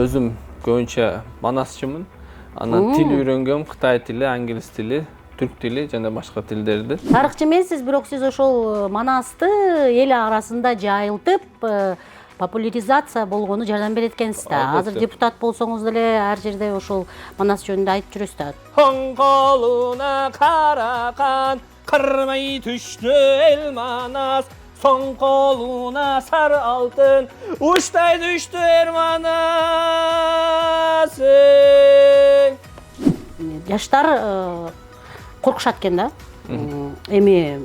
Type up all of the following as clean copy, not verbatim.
өзüm көбүнчө манасчымын. Анан тил үйрөнгөм, Кытай тили, англис тили, түрк тили жана башка тилдерди. Тарыхчы эмессиз, бирок сиз ошол манасты эл арасында жайылтып, популяризация болгону жардам берет экенсиз да. Азыр депутат болсоңуз деле ар жерде ошол манас жөнүндө айтып жүрөсүз да. Оң колуна каракан, кырмай түштү эл манас. Соң колуна сары алтын, уштай түштү эр манас. Жаштар коркушат экен да. Эми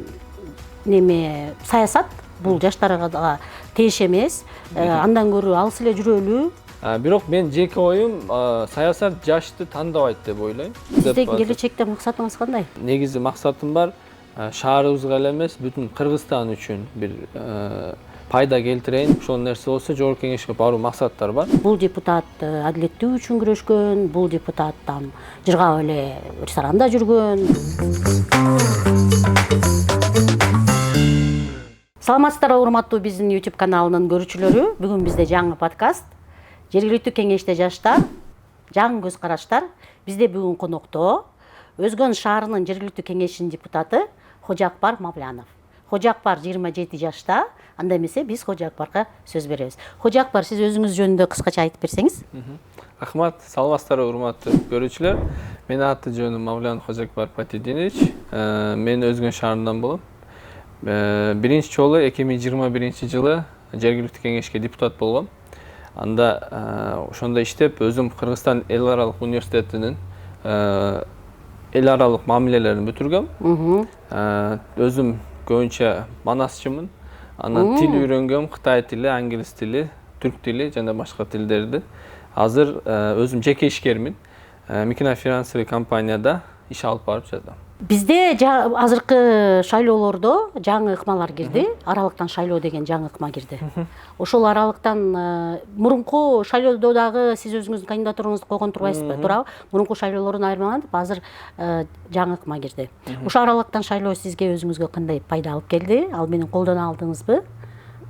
саясат бул жаштарга тиеш эмес. Андан көрө алыс эле жүрөлү. Бирок мен жеке оюм саясат жашты тандабайт деп ойлойм. Сиздин келечекте максатыңыз кандай? Негизи максатым бар, шаарыбызга эле эмес, бүтүн Кыргызстан үчүн бир пайда келтирейин. Ошол нерсе болсо жогорку кеңешке баруу максаттар бар. Бул депутат адилеттүү үчүн күрөшкөн, бул депутат там жыргап эле ресторанда жүргөн. Саламатсыздарбы, урматтуу биздин YouTube каналынын көрүүчүлөрү. Бүгүн бизде жаңы подкаст. Жергиликтүү кеңеште жаштар, жаңы көз караштар. Бизде бүгүн конокто Өзгөн шаарынын жергиликтүү кеңешинин депутаты Хожакбар Мавлянов. Хожакбар 27 жашта. Анда эмесе биз Хожакбарга сөз беребиз. Хожакбар, сиз өзүңүз жөнүндө кыскача айтып берсеңиз. Рахмат, саламатсыздарбы, урматтуу көрүүчүлөр. Менин аты жөнүм Мавлянов Хожакбар Патидинович. Мен Өзгөн шаарынан болом. Биринчи жолу 2021 жылы жергиликтүү кеңешке депутат болгом. Анда ошондо иштеп, өзүм Кыргызстан эл аралык университетинин эл аралык мамилелерин бүтүргөм. Өзүм көбүнчө манасчымын. Анан тил үйрөнгөм, Кытай тили, англис тили, түрк тили жана башка тилдерди. Азыр өзүм жеке ишкермин. Микрофинансовый компанияда иш алып барып жатам. Бизде азыркы шайлоолордо жаңы ыкмалар кирди. Аралыктан шайлоо деген жаңы ыкма кирди. Ошол аралыктан мурунку шайлоодо дагы сиз өзүңүздүн кандидатураңызды койгон турбайсызбы? Туурабы? Мурунку шайлоолордон айырмаланып, азыр жаңы ыкма кирди. Ошол аралыктан шайлоо сизге өзүңүзгө кандай пайда алып келди? Ал менен колдоно алдыңызбы?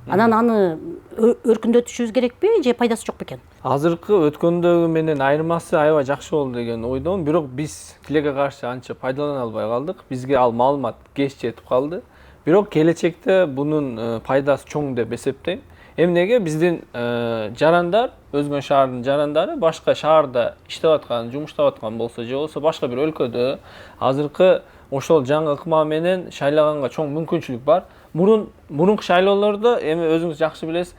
Анан аны өркүндөтүшүбүз керекпи же пайдасы жок бекен? Азыркы өткөндөгү менен айырмасы аябай жакшы болду деген ойдомун, бирок биз тилеге каршы анча пайдалана албай калдык. Бизге ал маалымат кеч жетип калды. Бирок келечекте бунун пайдасы чоң деп эсептейм. Эмнеге биздин жарандар, Өзгөн шаарынын жарандары башка шаарда иштеп аткан, жумуштап аткан болсо же болбосо башка бир өлкөдө азыркы ошол жаңы ыкма менен шайлаганга чоң мүмкүнчүлүк бар. Мурунку шайлоолордо эми өзүңүз жакшы билесиз,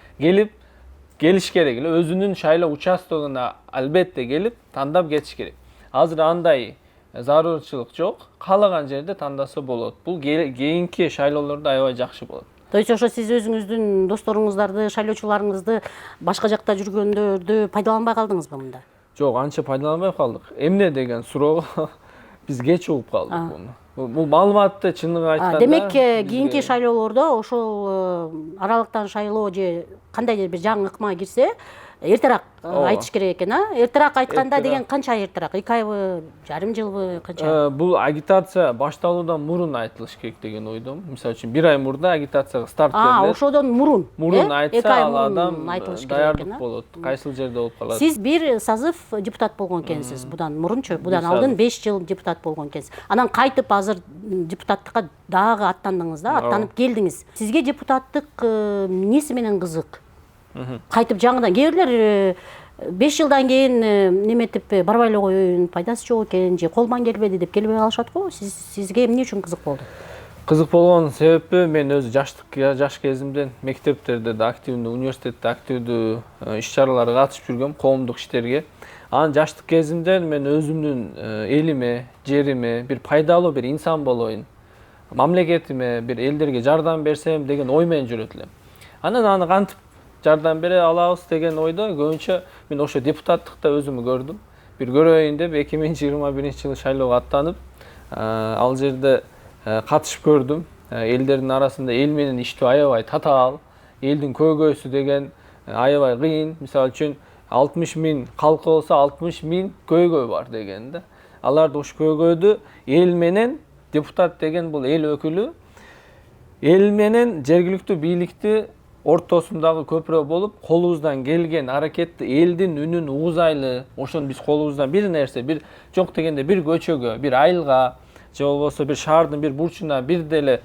келиш керек эле, өзүнүн шайлоо участогуна албетте келип тандап кетиш керек. Азыр андай зарурчулук жок, каалаган жерде тандаса болот. Бул кийинки шайлоолордо аябай жакшы болот. То есть ошо сиз өзүңүздүн досторуңуздарды, шайлоочуларыңызды башка жакта жүргөндөрдү пайдаланбай калдыңызбы мында? Жок, анча пайдаланбай калдык. Эмне деген суроого биз кеч угуп калдык муну. Бул маалыматты чынын айтканда. Демек, кийинки шайлоолордо ошол аралыктан шайлоо же кандайдыр бир жаңы ыкма кирсе, эртерээк айтыш керек экен, Эртерээк айтканда деген канча эртерээк? 2 айбы, жарым жылбы, канча? Бул агитация башталуудан мурун айтылыш керек деген ойдомун. Мисалы үчүн 1 ай мурда агитацияга старт берилет. Ошодон мурун. Мурун айтса, ал адам даярдык болот. Кайсыл жерде болуп калат. Сиз бир сазыв депутат болгон экенсиз. Будан мурунчу, будан алдын 5 жыл депутат болгон экенсиз. Анан кайтып азыр депутаттыкка дагы аттандыңыз да, аттанып келдиңиз. Сизге депутаттык эмнеси менен кызык? Кайтып жаңыдан кээрлер 5 жылдан кийин неметип барбай эле коеюн, пайдасы жок экен же колуман келбеди деп келбей калышат го. Сизге эмне үчүн кызык болду? Кызык болгон себеби мен өзү жаш кезимден мектептерде да активдүү, университетте активдүү иш-чараларга катышып жүргөм, коомдук иштерге. Анан жаштык кезимден мен өзүмдүн элиме, жериме бир пайдалуу бир инсан болоюн, мамлекетиме, бир элдерге жардам берсем деген ой менен жүрөт элем. Анан аны кантип жардам бере алабыз деген ойдо көбүнчө мен ошо депутаттыкта өзүмү көрдүм. Бир көрөйүн деп 2021 жылы шайлоого аттанып, ал жерде катышып көрдүм. Элдердин арасында эл менен иштөө аябай татаал, элдин көйгөйсү деген аябай кыйын. Мисалы үчүн 60 000 калкы болсо 60 000 көйгөй бар деген да. Аларды уш көйгөйдү эл менен депутат деген бул эл өкүлү эл менен жергиликтүү бийликти ортосундагы көпүрө болуп, колубуздан келген аракетти элдин үнүн угузайлы, ошону биз колубуздан бир нерсе, бир жок дегенде бир көчөгө, бир айылга же болбосо бир шаардын бир бурчуна бир деле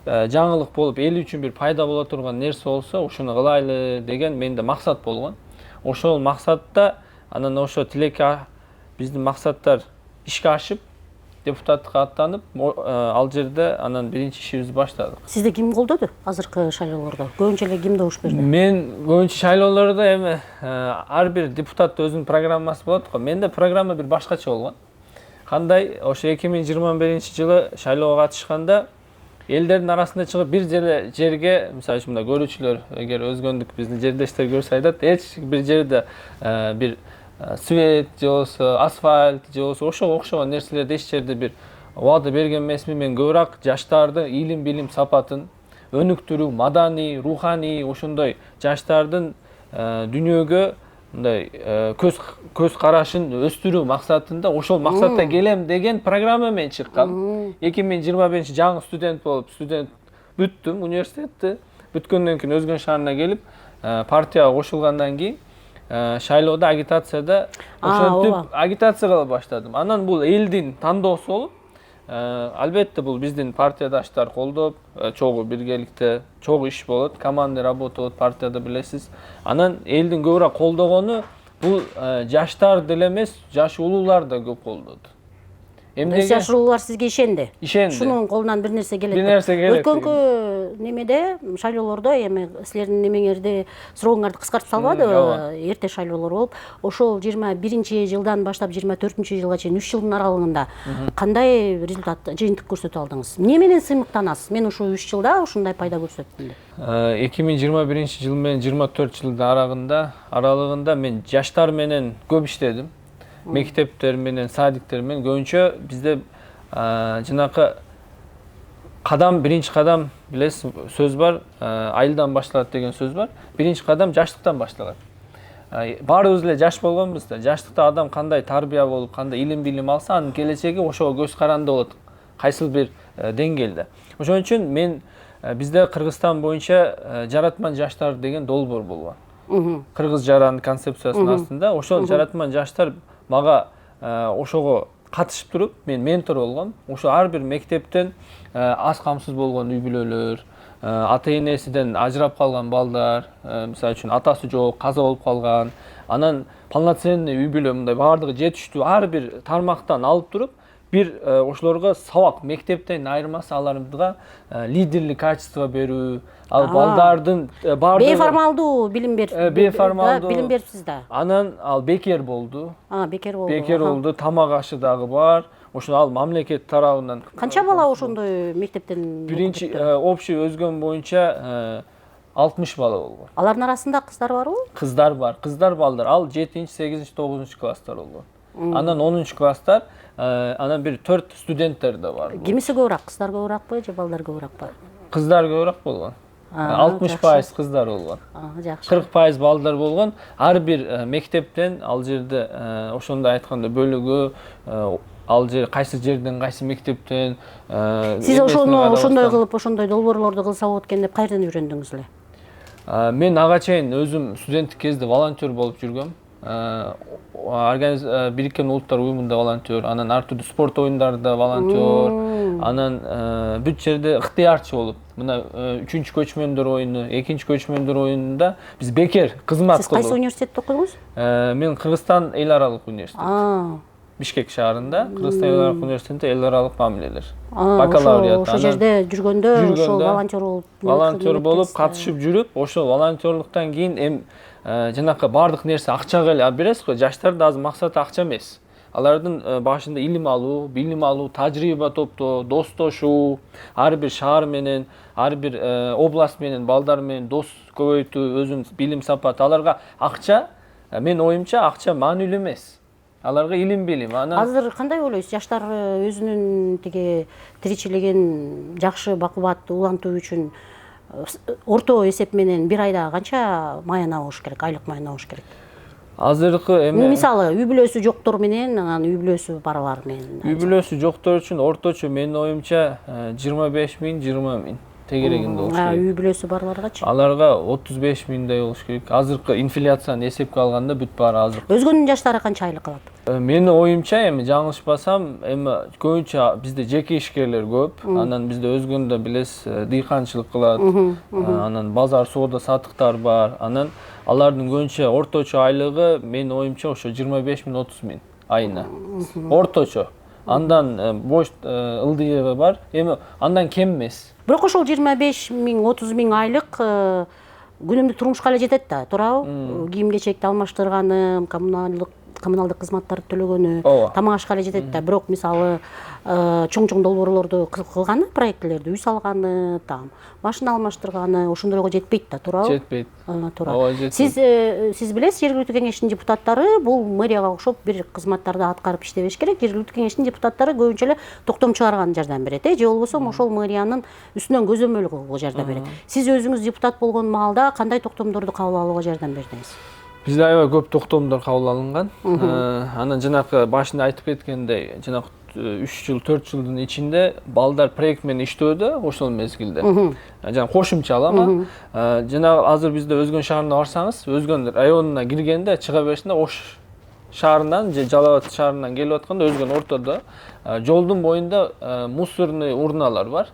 жаңылык болуп, эл үчүн бир пайда боло турган нерсе болсо, ошону кылайлы деген менде максат болгон. Ошол максатта анан ошо тилекке биздин максаттар ишке ашып, депутаттыкка аттанып, ал жерде анан биринчи ишибизди баштадык. Сизди ким колдоду азыркы шайлоолордо? Көбүнчө эле ким добуш берди? Мен көбүнчө шайлоолордо эми ар бир депутат өзүнүн программасы болот го. Менде программа бир башкача болгон. Кандай ошо 2021-жылы шайлоого катышканда элдердин арасында чыгып бир жерге, мисалы үчүн мындай көрүүчүлөр, эгер өзгөндүк биздин жердештер көрсө айтат, эч бир жерде бир свет же болбосо асфальт же болбосо ошого окшогон нерселерди эч жерде бир убада берген эмесмин. Мен көбүрөөк жаштардын илим билим сапатын өнүктүрүү, маданий, руханий ошондой жаштардын дүйнөгө мындай көз карашын өстүрүү максатында ошол максатта келем деген программа менен чыккам. 2025 жаңы студент болуп, студент бүттүм университетти. Бүткөндөн кийин Өзгөн шаарына келип, партияга кошулгандан кийин шайлоодо агитацияда ошентип агитация кыла баштадым. Анан бул элдин тандоосу болуп, албетте бул биздин партиядаштар колдоп, чогуу биргеликте чогуу иш болот, командный работа болот партияда, билесиз. Анан элдин көбүрөөк колдогону бул жаштар деле эмес, жаш улуулар да көп колдоду. Эмнеге жаш улуулар сизге ишенди? Ишенди. Шунун колунан бир нерсе келет. Бир нерсе келет. Өткөнкү немеде шайлоолордо эми силердин немеңерди сурооңарды кыскартып салбадыбы? Эрте шайлоолор болуп, ошол 21-жылдан баштап 24-жылга чейин 3 жылдын аралыгында кандай результат, жыйынтык көрсөтүп алдыңыз? Эмне менен сыймыктанасыз? Мен ошол 3 жылда ушундай пайда көрсөттүм деп. 2021-жыл менен 24 жылдын аралыгында мен жаштар менен көп иштедим. Мектептер менен, садиктер менен көбүнчө бизде жанакы биринчи кадам, билесиз, сөз бар, айылдан башталат деген сөз бар. Биринчи кадам жаштыктан башталат. Баарыбыз эле жаш болгонбуз да. Жаштыкта адам кандай тарбия болуп, кандай илим билим алса, анын келечеги ошого көз каранды болот. Кайсыл бир деңгээлде. Ошон үчүн мен бизде Кыргызстан боюнча жаратман жаштар деген долбоор болгон. Кыргыз жаран концепциясынын астында ошол жаратман жаштар мага ошого катышып туруп, мен ментор болгом. Ошо ар бир мектептен аз камсыз болгон үй бүлөлөр, ата энесинен ажырап калган балдар, мисалы үчүн атасы жок, каза болуп калган, анан полноценный үй бүлө, мындай баардыгы жетиштүү ар бир тармактан алып туруп, бир ошолорго сабак, мектептен айырмасы аларга лидерлик качество берүү, ал балдардын баардыгы бейформалдуу билим билим берипсиз да. Анан ал бекер болду. Бекер болду. Бекер болду, тамак ашы дагы бар. Ошо ал мамлекет тарабынан. Канча бала ошондой мектептен? Биринчи общий Өзгөн боюнча 60 бала болгон. Алардын арасында кыздар барбы? Кыздар бар. Кыздар балдар. Ал 7-8, 9 класстар болгон. Анан 10 класстар, анан бир 4 студенттер да бар. Кимиси көбүрөөк, кыздар көбүрөөкпү же балдар көбүрөөкпү? Кыздар көбүрөөк болгон. 60% кыздар болгон. Жакшы. 40% балдар болгон. Ар бир мектептен ал жерде ошондой айтканда бөлүгү, ал жер кайсы жерден, кайсы мектептен. Сиз ошондой кылып, ошондой долбоорлорду кылса болот экен деп кайерден үйрөндүңүз эле? Мен ага чейин өзүм студенттик кезде волонтер болуп жүргөм. Бириккен Улуттар уюмунда волонтер, анан ар түрдүү спорт оюндарында волонтер, анан бүт жерде ыктыярчы болуп, мына 3-чү көчмөндөр оюну, 2-чи көчмөндөр оюнунда биз бекер кызмат кылдык. Сиз кайсы университетте окудуңуз? Мен Кыргызстан эл аралык университет. Бишкек шаарында, Кыргызстан эл аралык университетинде эл аралык мамилелер. Бакалавриат. Ошол жерде жүргөндө ошол волонтер болуп катышып жүрүп, ошол волонтерлуктан кийин жанакы баардык нерсе акчага эле бересиз го. Жаштардын азыр максаты акча эмес. Алардын башында илим алуу, билим алуу, тажрыйба топтоо, достошуу, ар бир шаар менен, ар бир область менен, балдар менен дос көбөйтүү, өзүнүн билим сапаты. Аларга акча, мен оюмча, акча маанилүү эмес. Аларга илим билим. Азыр кандай ойлойсуз? Жаштар өзүнүн тиги тиричилигин жакшы бакубат улантуу үчүн орто эсеп менен бир айда канча маяна болуш керек, айлык маяна болуш керек? Азыркы эми мисалы үй бүлөсү жоктор менен, анан үй бүлөсү барлар менен. Үй бүлөсү жоктор үчүн орточо менин оюмча 25 миң, 20 миң. тегерегинде болуш керек. Үй бүлөсү барларгачы? Аларга 35 миңдей болуш керек. Азыркы инфляцияны эсепке алганда бүт баары азыр. Өзгөнүн жаштары канча айлык алат? Менин оюмча, эми жаңылышпасам, эми көбүнчө бизде жеке ишкерлер көп. Анан бизде өзгөндө билесиз, дыйканчылык кылат. Анан базар соода сатыктар бар. Анан алардын көбүнчө орточо айлыгы менин оюмча ошо 25 миң 30 миң айына. Орточо. Андан бош ылдыйы бар. Эми андан кем эмес. Бирок ошол 25 миң 30 миң айлык күнүмдүк турмушка эле жетет да, туурабы? Кийим кечекти алмаштырганы, коммуналдык кызматтарды төлөгөнү, тамак ашка эле жетет да. Бирок мисалы чоң долбоорлорду кылганы, проектилерди, үй салганы, там машина алмаштырганы ошондойго жетпейт да, туурабы? Жетпейт. Туура. Сиз билесиз, жергиликтүү кеңештин депутаттары бул мэрияга окшоп бир кызматтарды аткарып иштебеш керек. Жергиликтүү кеңештин депутаттары көбүнчө эле токтом чыгарган жардам берет, же болбосо ошол мэриянын үстүнөн көзөмөл жардам берет. Сиз өзүңүз депутат болгон маалда кандай токтомдорду кабыл алууга жардам бердиңиз? Бизде аябай көп токтомдор кабыл алынган. Анан жанакы башында айтып кеткендей, жанакы 3 жыл 4 жылдын ичинде балдар проект менен иштөөдө ошол мезгилде. Жана кошумчалама. Жана азыр бизде Өзгөн шаарына барсаңыз, Өзгөн районуна киргенде чыга беришинде Ош шаарынан же Жалал Абад шаарынан келип атканда Өзгөн ортодо жолдун боюнда мусорный урналар бар.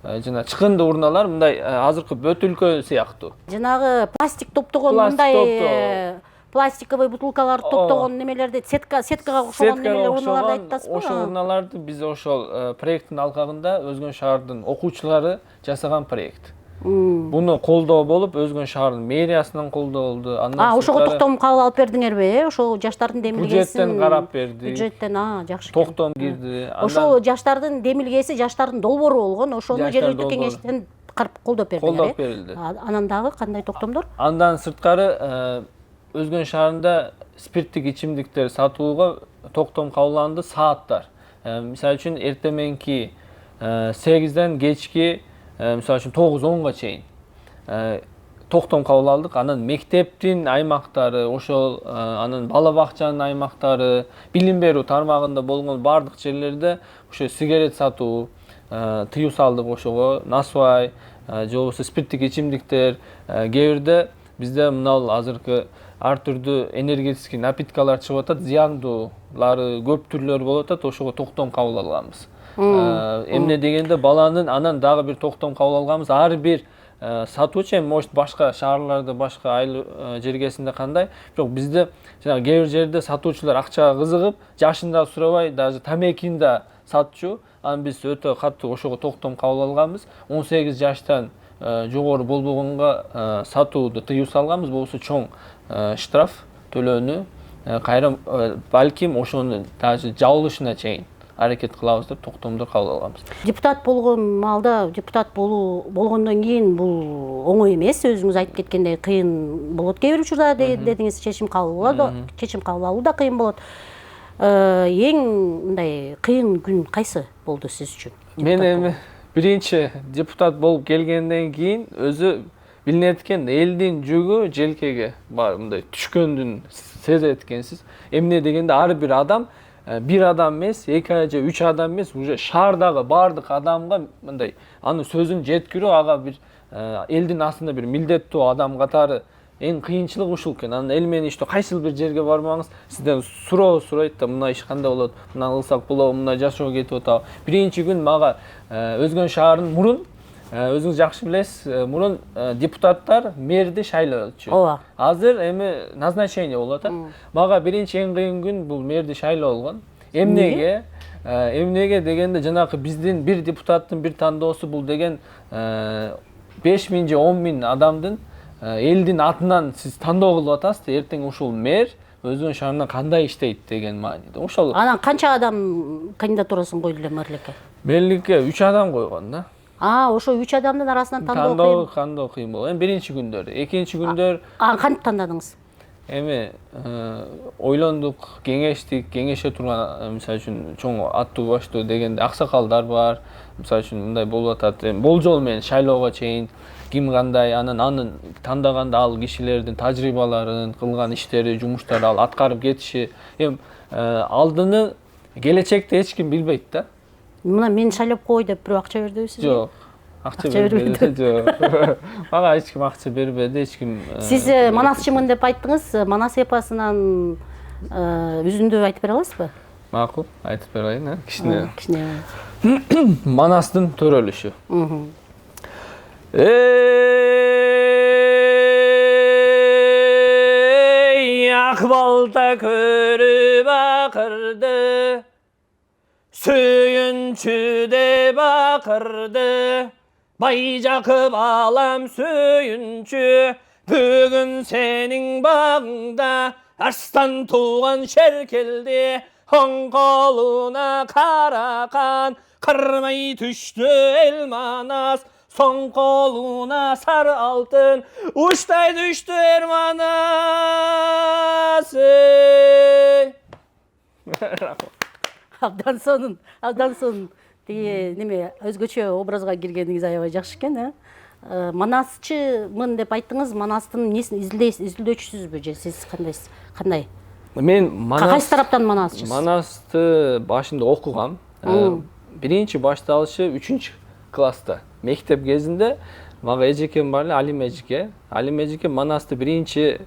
Жана чыкынды урналар мындай азыркы бөтүлкө сыяктуу. Жанагы пластик топтогон мындай пластиковый бутылкаларды топтогон немелерди, сеткага окшогон немелер урналарды айтасызбы? Ошол урналарды биз ошол проекттин алкагында Өзгөн шаардын окуучулары жасаган проект. Буну колдоо болуп, Өзгөн шаарынын мэриясынан колдоо болду. Ошого токтом кабыл алып бердиңерби? Ошол жаштардын демилгесин бюджеттен карап берди. Бюджеттен, жакшы. Токтом кирди. Ошол жаштардын демилгеси, жаштардын долбоору болгон, ошону жергиликтүү кеңештен колдоп бердиңер. Колдоп берилди. Анан дагы кандай токтомдор? Андан сырткары Өзгөн шаарында спирттик ичимдиктер сатууга токтом кабыл алынды сааттар. Мисалы үчүн эртеменки 8ден кечки мисалы үчүн 9-10га чейин токтом кабыл алдык. Анан мектептин аймактары, ошол анан бала бакчанын аймактары, билим берүү тармагында болгон бардык жерлерде ошо сигарет сатуу тыюу салдык. Ошого насвай же болбосо спирттик ичимдиктер, кээ бирде бизде мына азыркы ар түрдүү энергетический напиткалар чыгып атат, зыяндуулары көп түрлөрү болуп атат, ошого токтом кабыл алганбыз. Эмне дегенде баланын анан дагы бир токтом кабыл алганбыз. Ар бир сатуучу, эми может башка шаарларда, башка айыл жергесинде кандай, бирок бизде жана кээ бир жерде сатуучулар акчага кызыгып, жашын да сурабай, даже тамекин да сатчу. Анан биз өтө катуу ошого токтом кабыл алганбыз. 18 жаштан жогору болбогонго сатууду тыюу салганбыз, болсо чоң штраф төлөөнү кайра балким ошону даже жабылышына чейин аракет кылабыз деп токтомдор кабыл алганбыз. Депутат болгон маалда, депутат болгондон кийин бул оңой эмес, өзүңүз айтып кеткендей кыйын болот. Кээ бир учурда дедиңиз, чечим кабыл алуу да кыйын болот. Эң мындай кыйын күн кайсы болду сиз үчүн? Мен эми биринчи депутат болуп келгенден кийин өзү билинет экен, элдин жүгү желкеге бар мындай түшкөндүн сезет экенсиз. Эмне дегенде ар бир адам бир адам эмес, 2 же 3 адам эмес, уже шаардагы бардык адамга мындай анын сөзүн жеткирүү ага бир элдин астында бир милдеттүү адам катары эң кыйынчылык ушул экен. Анан эл менен иштөө кайсыл бир жерге бармаңыз, сизден суроо сурайт да, мына иш кандай болот, мына кылсак болобу, мына жашоо кетип атабы. Биринчи күн мага Өзгөн шаарынын мурун өзүңүз жакшы билесиз, мурун депутаттар мэрди шайлоочу. Ооба. Азыр эми назначение болуп атат. Мага биринчи эң кыйын күн бул мэрди шайлоо болгон. Эмнеге дегенде жанакы биздин бир депутаттын бир тандоосу бул деген 5000 же 10000 адамдын элдин атынан сиз тандоо кылып атасыз, эртең ушул мэр Өзгөн шаарында кандай иштейт деген мааниде. Ошол. Анан канча адам кандидатурасын койду эле мэрликке? Мэрликке 3 адам койгон да. Ошо 3 адамдын арасынан тандоо кыйын болду. Эми биринчи күндөр, экинчи күндөр кантип тандадыңыз? Эми ойлондук, кеңеше турган, мисалы үчүн чоң аттуу баштуу дегенде аксакалдар бар. Мисалы үчүн мындай болуп атат, болжол менен шайлоого чейин ким кандай, анын тандаганда ал кишилердин тажрыйбаларын, кылган иштери, жумуштары ал аткарып кетиши, эми алдыны келечекте эч ким билбейт да. Мына мен шайлап кой деп бирөө акча бердиби сизге? Жок. Акча бербеди. Жок. Мага эч ким акча бербеди, эч ким. Сиз манасчымын деп айттыңыз. Манас эпосунан үзүндү айтып бере аласызбы? Макул, айтып берейин, кичине. Кичине. Манастын төрөлүшү. Ак балта көрүп акырды, сүйүнчү деп акырды, бай Жакып балам сүйүнчү, бүгүн сенин багыңда арстан тууган шер келди, оң колуна каракан, кырмай түштү эл Манас, соң колуна сары алтын, уштай түштү эр Манас. Абдан сонун тиги неме өзгөчө образга киргениңиз аябай жакшы экен, Манасчымын деп айттыңыз. Манастын эмнесин изилдөөчүсүзбү же сиз кандай? Мен Кайсы тараптан манасчысыз? Манасты башында окугам. Биринчи башталышы 3 класста. Мектеп кезинде мага эжекем бар эле, Алим эжеке. Алим эжеке Манасты биринчи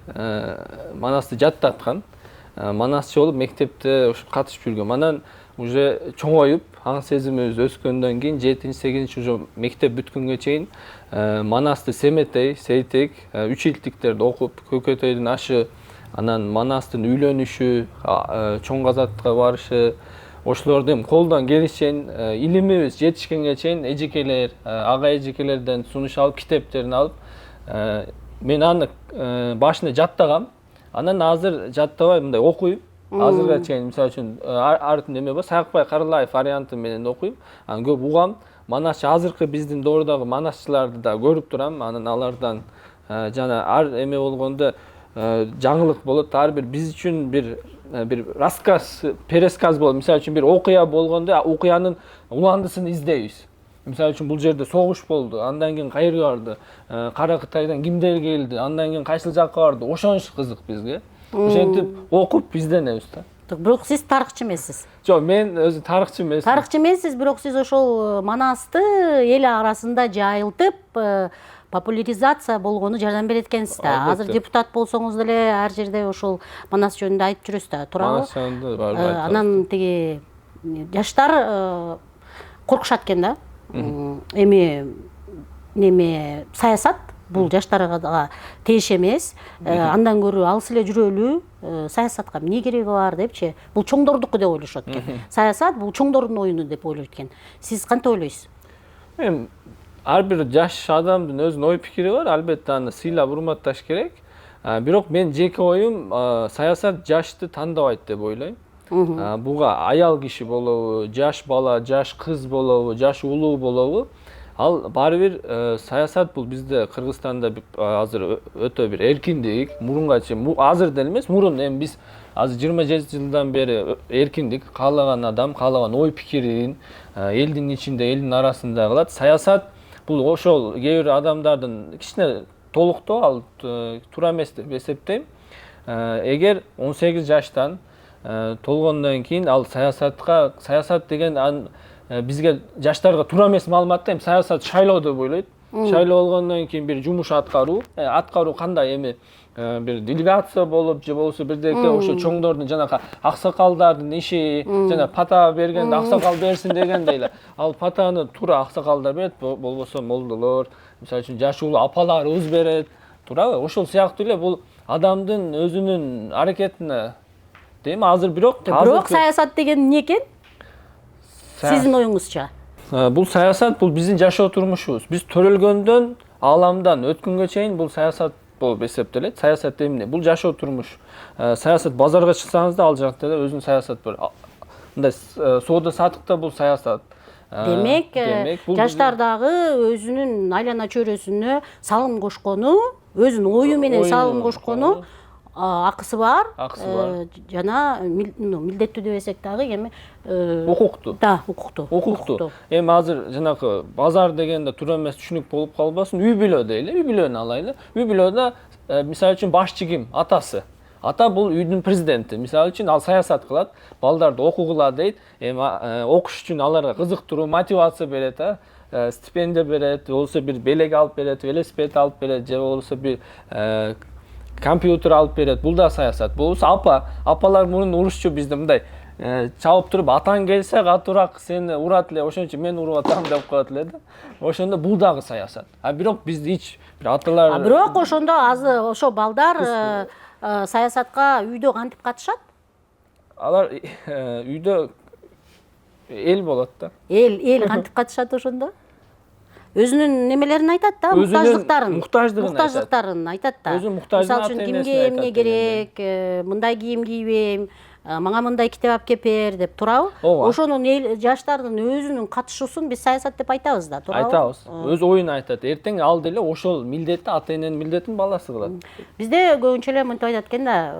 Манасты жаттаткан. Манасчы болуп мектепте катышып жүргөм. Анан уже чоңоюп, аң сезимибиз өскөндөн кийин 7-8 уже мектеп бүткөнгө чейин Манасты сейтек, 3 илтиктерди окуп, Көкөтөйдүн ашы, анан Манастын үйлөнүшү, чоң казатка барышы, ошолорду эми колдон келишчен илимибиз жетишкенге чейин эжекелер, ага эжекелерден сунуш алып, китептерин алып, мен аны башында жаттагам. Анан азыр жаттабай мындай окуйм. Азырга чейин мисалы үчүн артында эме бар, Саякбай Каралаев варианты менен окуйм. Анан көп угам. Манасчы азыркы биздин доордогу манасчыларды да көрүп турам. Анан алардан жана ар эме болгондо жаңылык болот. Ар бир биз үчүн бир рассказ, пересказ болот. Мисалы үчүн бир окуя болгондо окуянын уландысын издейбиз. Мисалы үчүн бул жерде согуш болду, андан кийин кайерге барды, Кара Кытайдан кимдер келди, андан кийин кайсыл жакка барды, ошоныш кызык бизге. Ошентип окуп изденебиз да. Бирок сиз тарыхчы эмессиз. Жок, мен өзү тарыхчы эмесмин. Тарыхчы эмессиз, бирок сиз ошол Манасты эл арасында жайылтып, популяризация болгону жардам берет экенсиз да. Азыр депутат болсоңуз деле ар жерде ошол Манас жөнүндө айтып жүрөсүз да, туурабы? Манас жөнүндө бар. Анан тиги жаштар коркушат экен да. Неме саясат бул жаштарга тийиш эмес. Андан көрө алыс эле жүрөлү, саясатка эмне кереги бар депчи. Бул чоңдордуку деп ойлошот экен. Саясат бул чоңдордун оюну деп ойлойт экен. Сиз кантип ойлойсуз? Эми ар бир жаш адамдын өзүнүн ой пикири бар, албетте аны сыйлап урматташ керек. Бирок мен жеке оюм саясат жашты тандабайт деп ойлойм. Буга аял киши болобу, жаш бала, жаш кыз болобу, жаш улуу болобу, ал баары бир саясат бул бизде Кыргызстанда азыр өтө бир эркиндик, мурунга чейин, азыр деле эмес, мурун эми биз азыр 27 жылдан бери эркиндик, каалаган адам, каалаган ой пикирин элдин ичинде, элдин арасында кылат. Саясат бул ошол кээ бир адамдардын кичине толуктоо, ал туура эмес деп эсептейм. Эгер 18 жаштан толгондон кийин ал саясат деген бизге жаштарга туура эмес маалымат да, эми саясат шайлоо деп ойлойт. Шайлоо болгондон кийин бир жумуш аткаруу кандай эми бир делегация болуп же болбосо бирдеке ошо чоңдордун жанагы аксакалдардын иши, жана пата бергенде аксакал берсин дегендей эле. Ал патаны туура аксакалдар берет, болбосо молдолор, мисалы үчүн жаш улуу апаларыбыз берет, туурабы? Ошол сыяктуу эле бул адамдын өзүнүн аракетине дейм. Азыр бирок саясат деген эмне экен? Сиздин оюңузча? Бул саясат бул биздин жашоо турмушубуз. Биз төрөлгөндөн ааламдан өткөнгө чейин бул саясат болуп эсептелет. Саясат эмне? Бул жашоо турмуш. Саясат базарга чыксаңыз да ал жакта да өзүнүн саясат бар. Мындай соода сатыкта бул саясат. Демек, жаштар дагы өзүнүн айлана чөйрөсүнө салым кошкону, өзүнүн ою менен салым кошкону акысы бар, жана милдеттүү дебесек дагы эми укуктуу. Да, укуктуу. Эми азыр жанакы базар дегенде туура эмес түшүнүк болуп калбасын. Үй бүлө дейли, үй бүлөнү алайлы. Үй бүлөдө мисалы үчүн башчы ким? Атасы. Ата бул үйдүн президенти. Мисалы үчүн ал саясат кылат, балдарды окугула дейт. Эми окуш үчүн аларга кызыктыруу, мотивация берет, стипендия берет, болбосо бир белек алып берет, велосипед алып берет, же болбосо бир компьютер алып берет. Бул да саясат. Болбосо апалар мурун урушчу бизде мындай чабып туруп атаң келсе катуураак сени урат эле, ошон үчүн мен уруп атам деп коет эле да. Ошондо бул дагы саясат. Бирок бизде эч бир аталар бирок ошондо ошо балдар саясатка үйдө кантип катышат? Алар үйдө эл болот да. Эл кантип катышат ошондо? Өзүнүн немелерин айтат да, муктаждыктарын айтат да. Мисалы үчүн кимге эмне керек, мындай кийим кийбейм, мага мындай китеп алып кеп бер деп турабы? Ошонун жаштардын өзүнүн катышуусун биз саясат деп айтабыз да, турабы? Айтабыз. Өз оюн айтат. Эртең ал деле ошол милдетти, ата эненин милдетин баласы кылат. Бизде көбүнчө эле мынтип айтат экен да,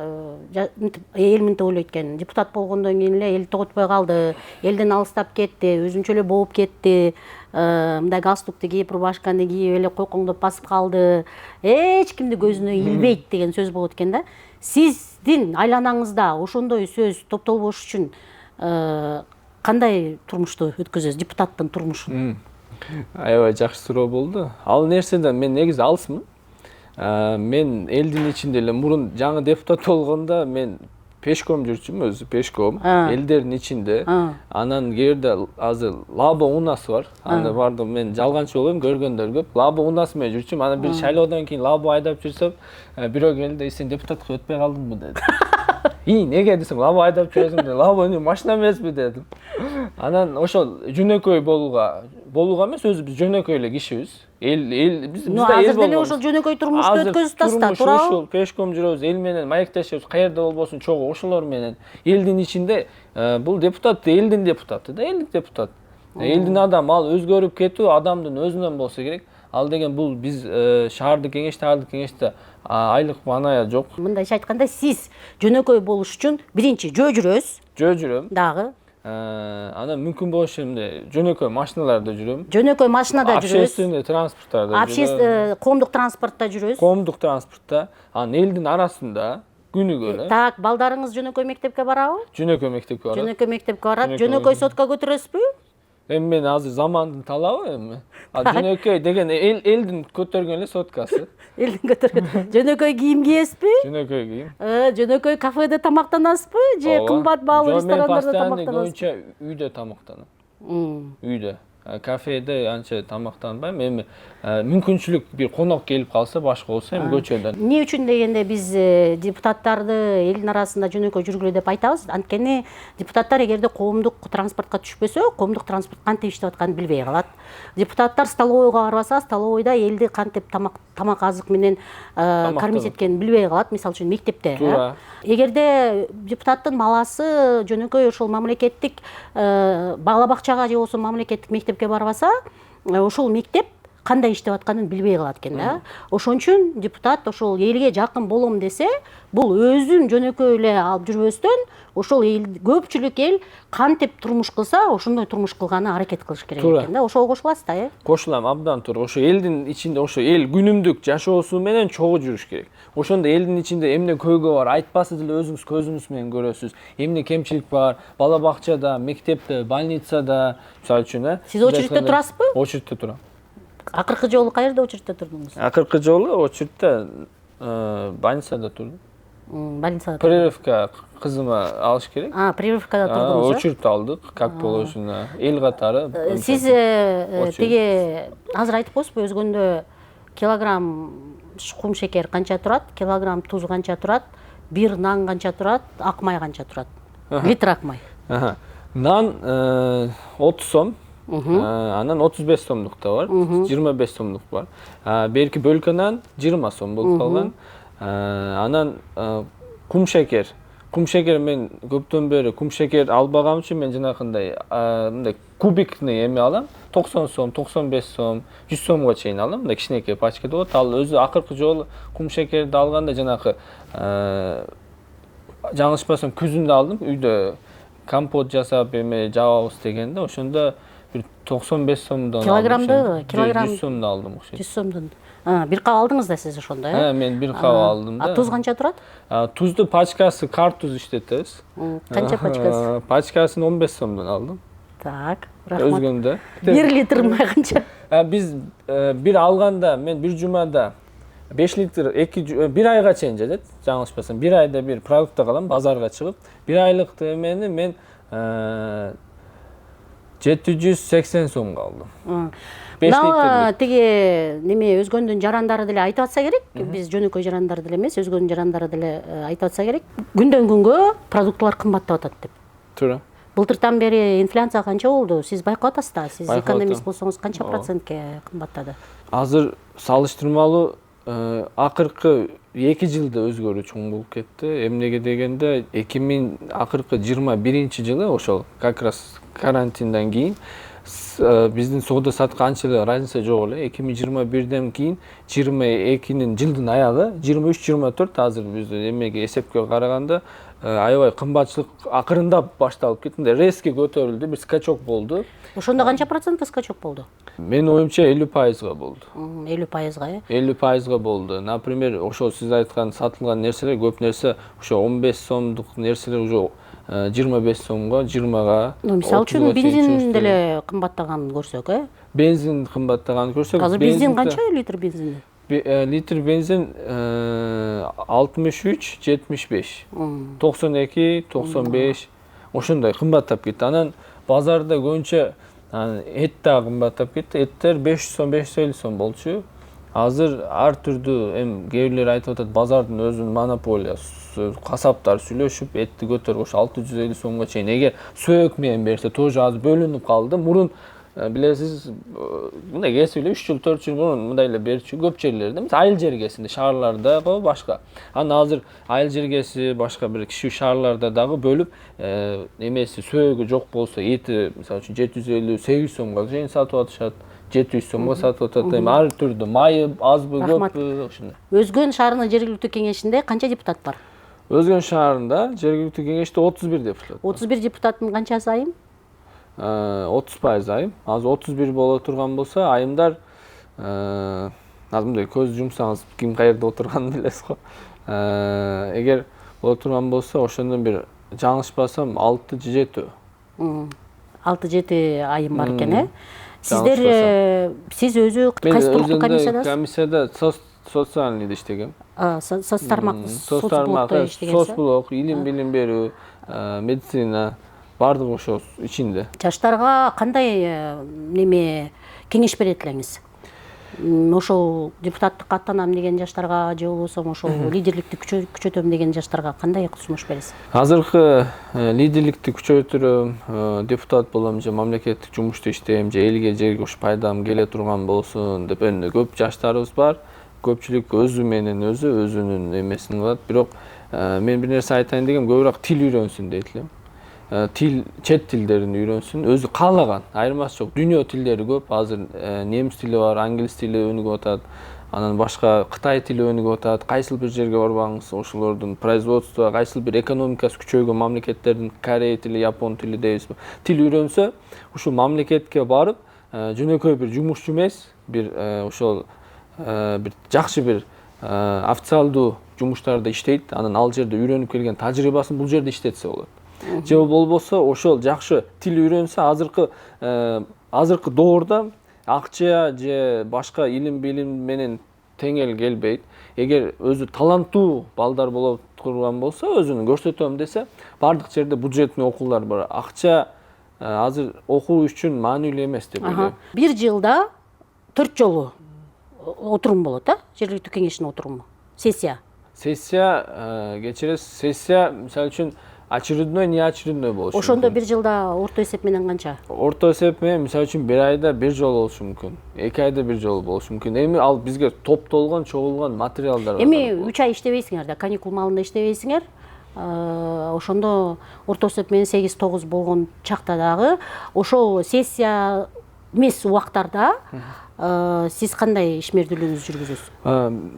эл мынтип ойлойт экен, депутат болгондон кийин эле эл тоготпой калды, элден алыстап кетти, өзүнчө эле болуп кетти. Мындай галстукты кийип, рубашканы кийип эле койкоңдоп басып калды. Эч кимди көзүнө илбейт деген сөз болот экен да. Сиздин айланаңызда ошондой сөз топтолбош үчүн кандай турмушту өткөзөсүз, депутаттын турмушун? Аябай жакшы суроо болду. Ал нерседен мен негизи алысмын. Мен элдин ичинде эле мурун жаңы депутат болгондо мен пешком жүрчүмүн, өзү пешком, элдердин ичинде. Анан кээде азыр лабо унасы бар. Аны бардым, мен жалганчы болбойм, көргөндөр көп. Лабо унасы менен жүрчүмүн. Анан бир шайлоодон кийин лабо айдап жүрсөм, бирөө келди, сен депутатка өтпөй калдыңбы деди. Неге десем, лабо айдап жүрөсүң деп, лабо машина эмеспи дедим. Анан ошол жөнөкөй болууга эмес, өзү биз жөнөкөй эле кишибиз. Бизде азыр деле ошол жөнөкөй турмушту өткөзүп атасыздар, туурабы? Ушул пешком жүрөбүз, эл менен маектешебиз, каерде болбосун чогуу ошолор менен. Элдин ичинде бул депутат элдин депутаты да, элдик депутат. Элдин адамы, ал өзгөрүп кетүү адамдын өзүнөн болсо керек. Ал деген бул биз шаардык кеңеште айлык маная жок. Мындайча айтканда, сиз жөнөкөй болуш үчүн биринчи жөө жүрөм. Дагы. Анан мүмкүн болушу жөнөкөй машиналарда жүрөм. Жөнөкөй машинада жүрөбүз. Общественный транспорттарда жүрөм. Коомдук транспортто жүрөбүз. Коомдук транспортто. Анан элдин арасында күнүгө эле. Так, балдарыңыз жөнөкөй мектепке барабы? Жөнөкөй мектепке барат. Жөнөкөй мектепке барат. Жөнөкөй сотка көтөрөсүзбү? Мен азыр замандын талабы эми. Жөнөкөй деген элдин көтөргөн эле соткасы. Элдин көтөргөн. Жөнөкөй кийим кийесизби? Жөнөкөй кийим. Жөнөкөй кафеде тамактанасызбы? Же кымбат баалуу ресторандарда тамактанасызбы? Көбүнчө үйдө тамактанам. Үйдө. Кафеде анча тамактанбайм. Эми мүмкүнчүлүк бир конок келип калса, башка болсо эми көчөдөн. Эмне үчүн дегенде биз депутаттарды элдин арасында жөнөкөй жүргүлө деп айтабыз? Анткени депутаттар эгерде коомдук транспортко түшпөсө, коомдук транспорт кантип иштеп атканын билбей калат. Депутаттар столовойго барбаса, столовойда элди кантип тамак азык менен кормить эткенин билбей калат, мисалы үчүн мектепте. Эгерде депутаттын баласы жөнөкөй ошол мамлекеттик бала бакчага же болбосо мамлекеттик мектепке барбаса, ошол мектеп кандай иштеп атканын билбей калат экен да. Ошон үчүн депутат ошол элге жакын болом десе, бул өзүн жөнөкөй эле алып жүрбөстөн, ошол көпчүлүк эл кантип турмуш кылса, ошондой турмуш кылганы аракет кылыш керек экен да. Ошого кошуласыз да, Кошулам, абдан туура. Ошо элдин ичинде, ошо эл күнүмдүк жашоосу менен чогуу жүрүш керек. Ошондо элдин ичинде эмне көйгөй бар, айтпасыз эле өзүңүз көзүңүз менен көрөсүз. Эмне кемчилик бар, бала бакчада, мектепте, больницада, мисалы үчүн, Сиз очередте турасызбы? Очередте турам. Акыркы жолу каерде очередте турдуңуз? Акыркы жолу очередте больницада турдум. Больницада. Прерывка кызыма алыш керек. Прерывкада турдуңуз. Очередь алдык, как положено. Эл катары. Сиз тиги азыр айтып коесузбу, өзгөндө килограмм кум шекер канча турат, килограмм туз канча турат, бир нан канча турат, ак май канча турат? Литр ак май. Нан 30 сом. Анан 35 сомдук да бар, 25 сомдук бар. Берки бөлкө нан 20 сом болуп калган. Анан кум шекер. Кум шекер мен көптөн бери кум шекер албагам үчүн мен жанакындай мындай кубикный эме алам. 90 сом, 95 сом, 100 сомго чейин алам. Мындай кичинекей пачкада болот. Ал өзү акыркы жолу кум шекерди алганда жанакы жаңылышпасам күзүндө алдым. Үйдө компот жасап эме жабабыз дегенде, ошондо бир 95 сомдон килограммды, 100 сомдон алдым окшойт. 100 сомдон. Бир кап алдыңыз да сиз ошондо, Мен бир кап алдым да. Туз канча турат? Тузду пачкасы картуз иштетебиз. Канча пачкасы? Пачкасын 15 сомдон алдым. Так, рахмат. Өзгөндө. 1 литр май канча? Биз бир алганда мен бир жумада 5 литр 1 айга чейин жетет. Жаңылышпасам 1 айда бир продуктты алам, базарга чыгып, 1 айлык эмени мен 780 сомго алдым. 5 Мына тиги неме өзгөндүн жарандары деле айтып атса керек, биз жөнөкөй жарандар деле эмес, өзгөнүн жарандары деле айтып атса керек. Күндөн күнгө продуктлар кымбаттап атат деп. Туура. Былтыртан бери инфляция канча болду? Сиз байкап атасыз да? Сиз Байкап экономист атам. болсоңуз канча процентке кымбаттады? Азыр салыштырмалуу акыркы 2 жылда өзгөрүү чоң болуп кетти. Эмнеге дегенде 2021-жылы ошол как раз карантиндан кийин биздин соода саттык анча эле разница жок эле. 2021ден кийин 22-нин жылдын аягы 23-24 азыр биздин эмеге эсепке караганда аябай кымбатчылык акырындап башталып кетти. Резко көтөрүлдү, бир скачок болду. Ошондо канча процентке скачок болду? Менин оюмча 50%га болду. 50%га, 50%га болду. Например, ошол сиз айткан сатылган нерселер көп нерсе ошо 15 сомдук нерселер уже 25 сомго, 20га. Мисалы үчүн бензин деле кымбаттаганын көрсөк, Бензин кымбаттаганын көрсөк, азыр бензин канча литр бензин? Литр бензин 63, 75, 92, 95 ошондой кымбаттап кетти. Анан базарда көбүнчө эт да кымбаттап кетти. Эттер 500 сом, 550 сом болчу. Азыр ар түрдүү кээ бирлер айтып атат, базардын өзүнүн монополиясы, касаптар сүйлөшүп этти көтөрүп ошо 650 сомго чейин. Эгер сөөк менен берсе, тоже азыр бөлүнүп калды. Мурун билесиз, мындай кесип эле 3 жыл, 4 жыл мурун мындай эле берчү көп жерлерде, айыл жергесинде, шаарларда башка. Анан азыр айыл жергеси, башка бир кичүү шаарларда дагы бөлүп, эмеси сөөгү жок болсо, эти, мисалы үчүн 750-800 сомго чейин сатып атышат. 700 сомго сатып атат. Ар түрдүү майы азбы, көппү ошондой. Өзгөн шаарынын жергиликтүү кеңешинде канча депутат бар? Өзгөн шаарында жергиликтүү кеңеште 31 депутат. 31 депутаттын канчасы айым? 30% айым. Азыр 31 боло турган болсо, айымдар мындай көз жумсаңыз ким каерде отурганын билесиз го. Эгер боло турган болсо, ошондон бир жаңылышпасам 6-7. 6-7 айым бар экен, Сиздер, сиз өзү кайсы туруктуу комиссиядасыз? Комиссияда социальныйда иштегем. Соцтармак, соцблок, илим билим берүү, медицина, бардыгы ошол ичинде. Жаштарга кандай неме кеңеш берет элеңиз? Ошол депутаттыкка аттанам деген жаштарга же болбосо ошол лидерликти күчөтөм деген жаштарга кандай сунуш бересиз? Азыркы лидерликти күчөтүрөм, депутат болом же мамлекеттик жумушта иштейм же элге жерге ушу пайдам келе турган болсун деп көп жаштарыбыз бар. Көпчүлүк өзү менен өзүнүн эмесин кылат. Бирок мен бир нерсе айтайын дегем, көбүрөөк тил үйрөнсүн дейт элем. Чет тилдерин үйрөнсүн, өзү каалаган, айырмасы жок. Дүйнө тилдери көп. Азыр немис тили бар, англис тили өнүгүп атат. Анан башка Кытай тили өнүгүп атат. Кайсыл бир жерге барбаңыз, ошолордун производство, кайсыл бир экономикасы күчөйгөн мамлекеттердин Корей тили, Япон тили дейбизби. Тил үйрөнсө, ушул мамлекетке барып, жөнөкөй бир жумушчу эмес, бир ошол бир жакшы бир официалдуу жумуштарда иштейт. Анан ал жерде үйрөнүп келген тажрыйбасын бул жерде иштетсе болот. Же болбосо ошол жакшы тил үйрөнсө, азыркы доорда акча же башка илим билим менен теңел келбейт. Эгер өзү таланттуу балдар боло турган болсо, өзүн көрсөтөм десе, бардык жерде бюджетный окуулар бар. Акча азыр окуу үчүн маанилүү эмес деп ойлойм. Бир жылда 4 жолу отурум болот, жергиликтүү кеңештин отуруму. Сессия. Сессия кечиресиз, сессия мисалы үчүн очередной, неочередной болушу мүмкүн. Ошондо бир жылда орто эсеп менен канча? Орто эсеп менен мисалы үчүн бир айда бир жолу болушу мүмкүн. 2 айда бир жолу болушу мүмкүн. Эми ал бизге топтолгон, чогулган материалдар бар. Эми 3 ай иштебейсиңер да, каникул маалында иштебейсиңер. Ошондо орто эсеп менен 8-9 болгон чакта дагы ошол сессия эмес убактарда сиз кандай ишмердүүлүгүңүздү жүргүзөсүз?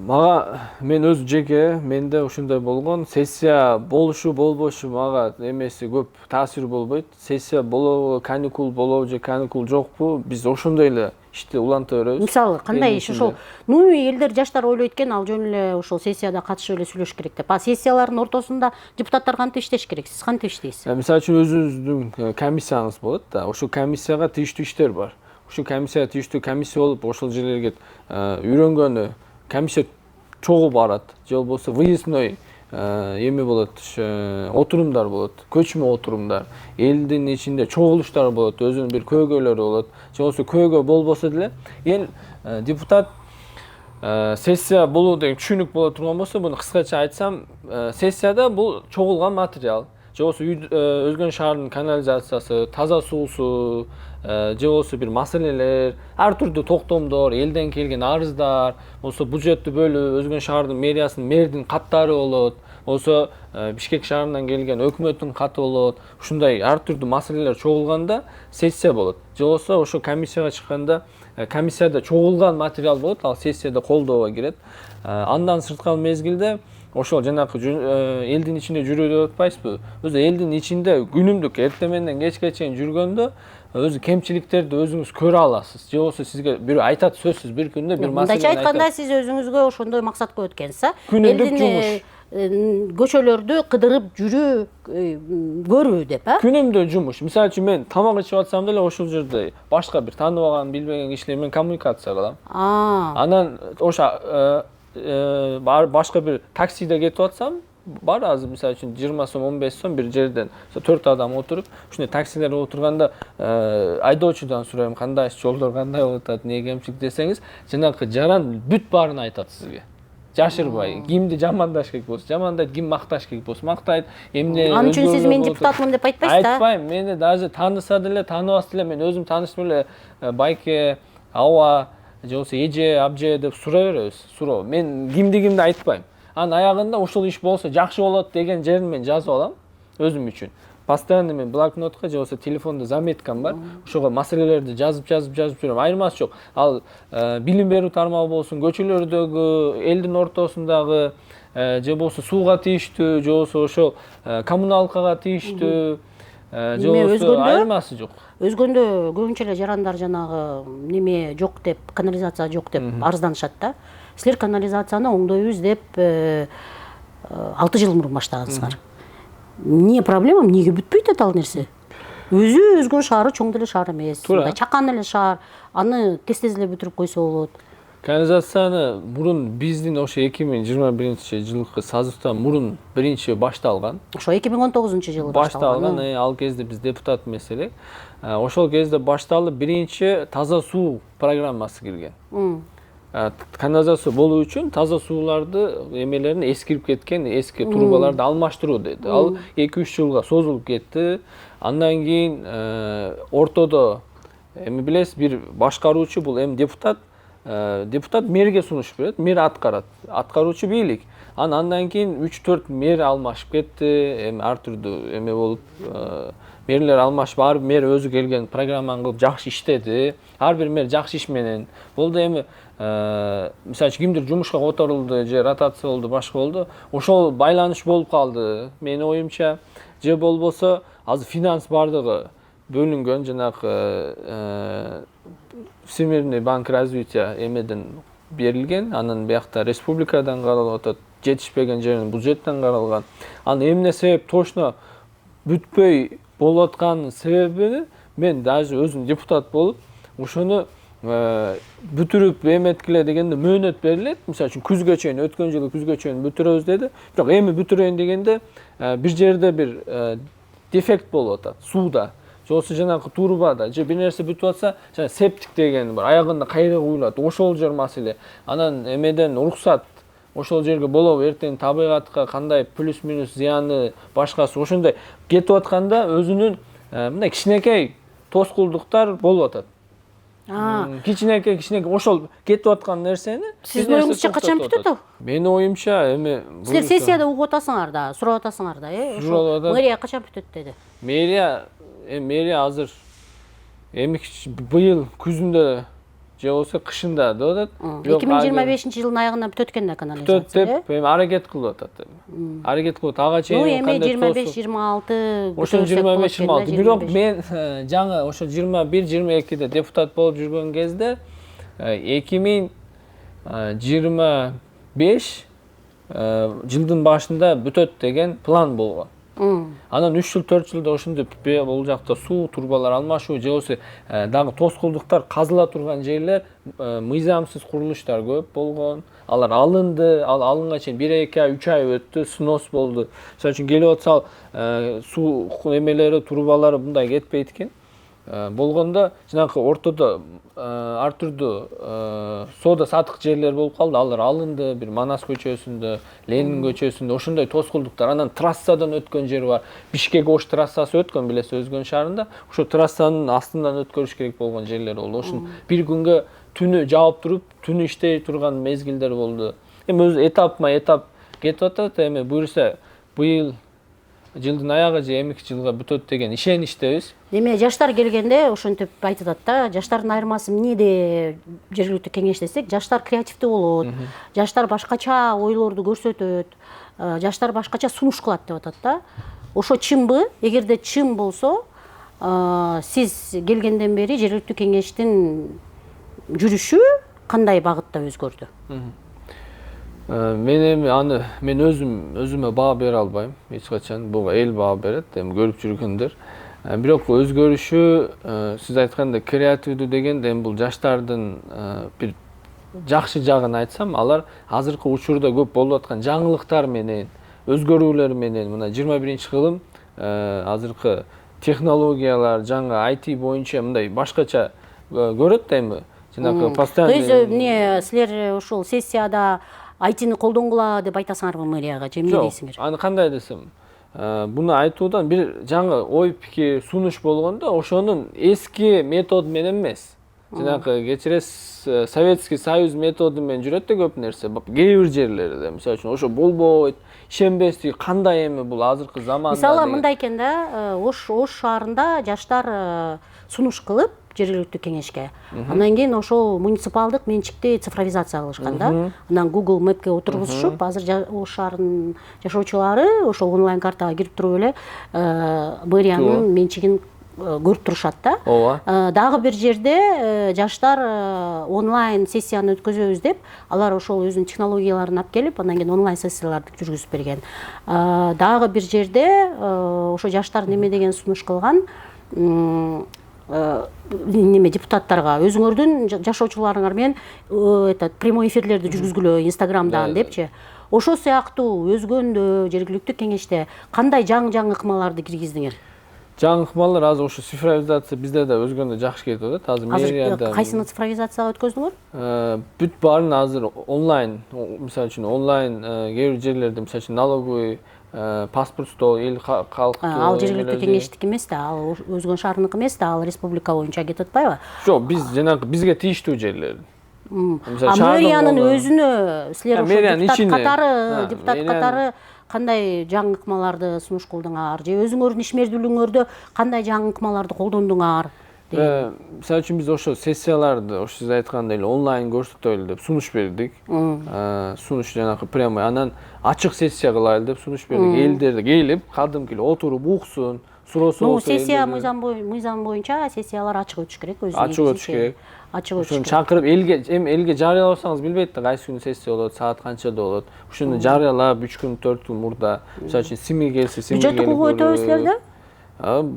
Мага мен өз жеке менде ушундай болгон, сессия болушу болбошу мага эмеси көп таасир болбойт. Сессия болобу, каникул болобу же каникул жокпу, биз ошондой эле ишти уланта беребиз. Мисалы кандай иш ошол элдер жаштар ойлойт экен ал жөн эле ошол сессияда катышып эле сүйлөшүш керек деп. А сессиялардын ортосунда депутаттар кантип иштеш керек? Сиз кантип иштейсиз? Мисалы үчүн өзүңүздүн комиссияңыз болот да. Ошол комиссияга тийиштүү иштер бар. Ушул комиссияга тийиштүү комиссия болуп, ошол жерлерге үйрөнгөнү комиссия чогуу барат. Же болбосо выездной эме болот, отурумдар болот, көчмө отурумдар, элдин ичинде чогулуштар болот, өзүнүн бир көйгөйлөрү болот. Же болбосо көйгөй болбосо деле эл депутат сессия болуу деген түшүнүк боло турган болсо, муну кыскача айтсам, сессияда бул чогулган материал. Же болбосо Өзгөн шаарынын канализациясы, таза суусу, же болбосо бир маселелер, ар түрдүү токтомдор, элден келген арыздар, болсо бюджеттү бөлүү, Өзгөн шаардын мэриясынын мэрдин каттары болот, болсо Бишкек шаарынан келген өкмөттүн каты болот. Ушундай ар түрдүү маселелер чогулганда сессия болот. Же болбосо ошо комиссияга чыкканда комиссияда чогулган материал болот, ал сессияда колдоого кирет. Андан сырткары мезгилде ошол жанакы элдин ичинде жүрүү деп атпайсызбы? Өзү элдин ичинде күнүмдүк эртең менен кечке чейин жүргөндө өзү кемчиликтерди өзүңүз көрө аласыз. Же болбосо сизге бирөө айтат, сөзсүз бир күндө бир маселени мындайча айтканда сиз өзүңүзгө ошондой максат коюп эткенсиз, а? Күнүмдүк жумуш. Көчөлөрдү кыдырып жүрүү, көрүү деп, а? Күнүмдүк жумуш. Мисалы үчүн мен тамак ичип атсам деле ошол жерде башка бир тааныбаган, билбеген кишилер менен коммуникация кылам. Анан ошо башка бир таксиде кетип атсам, бар азыр мисалы үчүн 20 сом, 15 сом бир жерден 4 адам отуруп, ушундай таксилерде отурганда айдоочудан сурайм, кандай жолдор кандай болуп атат, эмне кемчилик десеңиз, жанакы жаран бүт баарын айтат сизге. Жашырбай, кимди жамандаш керек болсо жамандайт, ким макташ керек болсо мактайт. Эмне Ал үчүн сиз мен депутатмын деп айтпайсыз да? Айтпайм, мени даже тааныса деле, тааныбаса деле, мен өзүм тааныштым эле, байке, аба, же болбосо эже, абже деп сурай беребиз. Суроо. Мен кимди айтпайм. Анын аягында ушул иш болсо жакшы болот деген жерин мен жазып алам өзүм үчүн. Постоянно мен блокнотко же болбосо телефондо заметкам бар. Ошого маселелерди жазып жүрөм. Айырмасы жок. Ал билим берүү тармагы болсун, көчөлөрдөгү, элдин ортосундагы, же болбосо сууга тийиштүү, же болбосо ошол коммуналкага тийиштүү, же болбосо айырмасы жок. Өзгөндө көбүнчө эле жарандар жанагы неме жок деп, канализация жок деп арызданышат да. Силер канализацияны оңдойбуз деп 6 жыл мурун баштагансыңар. Эмне проблема, эмнеге бүтпөйт ал нерсе? Өзү Өзгөн шаары чоң деле шаар эмес, мындай чакан эле шаар. Аны тез эле бүтүрүп койсо болот. Канализацияны мурун биздин ошо 2021-жылкы созывдан мурун биринчи башталган. Ошо 2019-жылы башталган. Ал кезде биз депутат эмес элек. Ошол кезде башталып биринчи таза суу программасы кирген. Канализация болуу үчүн таза сууларды эмелерин эскирип кеткен эски трубаларды алмаштыруу деди. Ал 2-3 жылга созулуп кетти. Андан кийин ортодо эми билесиз, бир башкаруучу, бул эми депутат мэрге сунуш берет, мэр аткарат. Аткаруучу бийлик. Андан кийин 3-4 мэр алмашып кетти. Эми ар түрдүү эме болуп, мэрлер алмашып, ар бир мэр өзү келген программаны кылып жакшы иштеди. Ар бир мэр жакшы иш менен болду. Эми мисалы үчүн кимдир жумушка которулду же ротация болду, башка болду. Ошол байланыш болуп калды, менин оюмча. Же болбосо азыр финанс бардыгы бөлүнгөн, жанагы Всемирный банк развития эмеден берилген, анан биякта республикадан каралып атат, жетишпеген жерин бюджеттен каралган. Анан эмне себеп точно бүтпөй болуп атканын себебини мен даже өзүм депутат болуп, ошону бүтүрүп эметкиле дегенде мөөнөт берилет. Мисалы үчүн күзгө чейин, өткөн жылы күзгө чейин бүтүрөбүз деди. Бирок эми бүтүрөйүн дегенде бир жерде бир дефект болуп атат сууда. Же болбосо жанагы турбада же бир нерсе бүтүп атса, жана септик деген бар. Аягында кайра куюлат. Ошол жер маселе. Анан эмеден уруксат ошол жерге болобу, эртең табигатка кандай плюс-минус зыяны, башкасы ошондой кетип атканда өзүнүн мындай кичинекей тоскулдуктар болуп атат. Кичинекей ошол кетип аткан нерсени сиздин оюңузча качан бүтөт ал? Менин оюмча эми силер сессияда угуп атасыңар да, сурап атасыңар да, ошо мэрия качан бүтөт деди. Мэрия азыр эми быйыл күзүндө же болбосо кышында деп атат. 2025-жылдын аягында бүтөт экен да канализация. Бүтөт деп эми аракет кылып атат. Аракет кылып ага чейин эми 25-26 ошо 25-26. Бирок мен жаңы ошо 21-22-де депутат болуп жүргөн кезде 2025 жылдын башында бүтөт деген план болгон. Анан 3 жыл 4 жылда ошондой бул жакта суу турбалар алмашуу же болбосо дагы тоскоолдуктар казыла турган жерлер мыйзамсыз курулуштар көп болгон. Алар алынды, алынга чейин 1-2 ай, 3 ай өттү, снос болду. Мисалы үчүн келип атсал суу эмелери, турбалары мындай кетпейт экен. Болгондо жанакы ортодо ар түрдүү соода сатык жерлер болуп калды. Алар алынды, бир Манас көчөсүндө, Ленин көчөсүндө ошондой тоскоолдуктар. Анан трассадан өткөн жер бар. Бишкек-Ош трассасы өткөн, билесиз, Өзгөн шаарында. Ошо трассанын астынан өткөрүш керек болгон жерлер болду. Ошон бир күнгө түнү жаап туруп, түнү иштей турган мезгилдер болду. Эми өзү этап кетип атат. Эми буюрса быйыл жылдын аягы же эмки жылга бүтөт деген ишеничтебиз. Деме жаштар келгенде ошентип айтат да, жаштардын айырмасы эмнеде жергиликтүү кеңеш десек, жаштар креативдүү болот, жаштар башкача ойлорду көрсөтөт, жаштар башкача сунуш кылат деп атат да. Ошо чынбы? Эгерде чын болсо, сиз келгенден бери жергиликтүү кеңештин жүрүшү кандай багытта өзгөрдү? Мен өзүмө баа бере албайм эч качан. Буга эл баа берет, эми көрүп жүргөндөр. Бирок өзгөрүшү, сиз айткандай креативдүү дегенде эми бул жаштардын бир жакшы жагын айтсам, алар азыркы учурда көп болуп аткан жаңылыктар менен, өзгөрүүлөр менен, мына 21-кылым азыркы технологиялар, жаңы IT боюнча мындай башкача көрөт да эми. Жанакы постоянно. То есть силер ушул сессияда айтини колдонгула деп айтасыңарбы мэрияга, же эмне дейсиңер? Аны кандай десем, буну айтуудан бир жаңы ой пикир, сунуш болгондо ошонун эски метод менен эмес. Жанакы кечиресиз, Советский Союз методу менен жүрөт да көп нерсе. Кээ бир жерлерде, мисалы үчүн, ошо болбойт, ишенбестик, кандай эми бул азыркы заманда. Мисалы мындай экен да, Ош шаарында жаштар сунуш кылып жергиликтүү кеңешке. Андан кийин ошол муниципалдык менчикти цифровизация кылышкан да. Анан Google Map'ке отургузушуп, азыр Ош шаарынын жашоочулары ошол онлайн картага кирип туруп эле мэриянын менчигин көрүп турушат да. Ооба. Дагы бир жерде жаштар онлайн сессияны өткөзөбүз деп, алар ошол өзүнүн технологияларын алып келип, андан кийин онлайн сессияларды жүргүзүп берген. Дагы бир жерде ошо жаштар неме деген сунуш кылган, неме депутаттарга өзүңөрдүн жашоочуларыңар менен прямой эфирлерди жүргүзгүлө Инстаграмдан депчи. Ошол сыяктуу өзгөндө жергиликтүү кеңеште кандай жаңы ыкмаларды киргиздиңер? Жаңы ыкмалар азыр ошо цифровизация бизде да өзгөндө жакшы кетип атат. Азыр мэрияда кайсыны цифровизацияга өткөздүңөр? Бүт баарын азыр онлайн, мисалы үчүн онлайн кээ бир жерлерде, мисалы үчүн налоговый паспорт стол, эл калктуу. Ал жергиликтүү кеңештики эмес да, ал Өзгөн шаарыныкы эмес да, ал республика боюнча кетип атпайбы? Жок, биз жанагы бизге тийиштүү жерлер. Мэриянын өзүнө силер ошо депутат катары кандай жаңы ыкмаларды сунуш кылдыңар, же өзүңөрдүн ишмердүүлүгүңөрдө кандай жаңы ыкмаларды колдондуңар? Мисалы үчүн биз ошо сессияларды, ошо сиз айткандай эле онлайн көрсөтөлү деп сунуш бердик. Сунуш жанакы прямой, анан ачык сессия кылайлы деп сунуш бердик. Элдер келип, кадимки эле отуруп уксун, суроосу болсо. Сессия мыйзам боюнча сессиялар ачык өтүш керек, өзү. Ачык өтүш керек. Ошону чакырып элге жарыяласаңыз билбейт да кайсы күнү сессия болот, саат канчада болот. Ошону жарыялап 3 күн, 4 күн мурда, мисалы үчүн сими келсе, сими келип. Бюджет угуп өтөбүз силерде?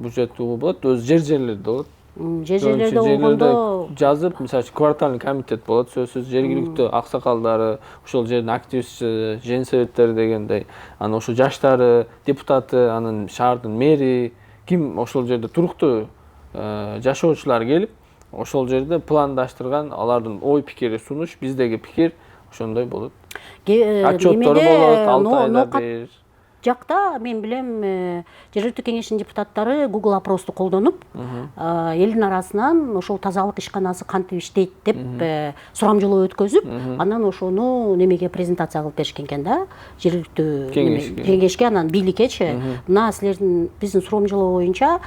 Бюджет угуп болот, өз жерлерде болот. Жерлерде болгондо жазып, мисалы үчүн квартальный комитет болот, сөзсүз жергиликтүү аксакалдары, ошол жердин активчиси, женсоветтери дегендей, анан ошо жаштары, депутаты, анан шаардын мэри, ким ошол жерде туруктуу жашоочулар келип, ошол жерде пландаштырган алардын ой пикири сунуш, биздеги пикир ошондой болот. Отчеттор болот, 6 айда бир. жакта мен билем жергиликтүү кеңештин депутаттары Google опросту колдонуп, элдин арасынан ошол тазалык ишканасы кантип иштейт деп сурамжылоо өткөзүп, анан ошону немеге презентация кылып беришкен экен да, жергиликтүү кеңешке, анан бийликечи. Мына силердин биздин сурамжылоо боюнча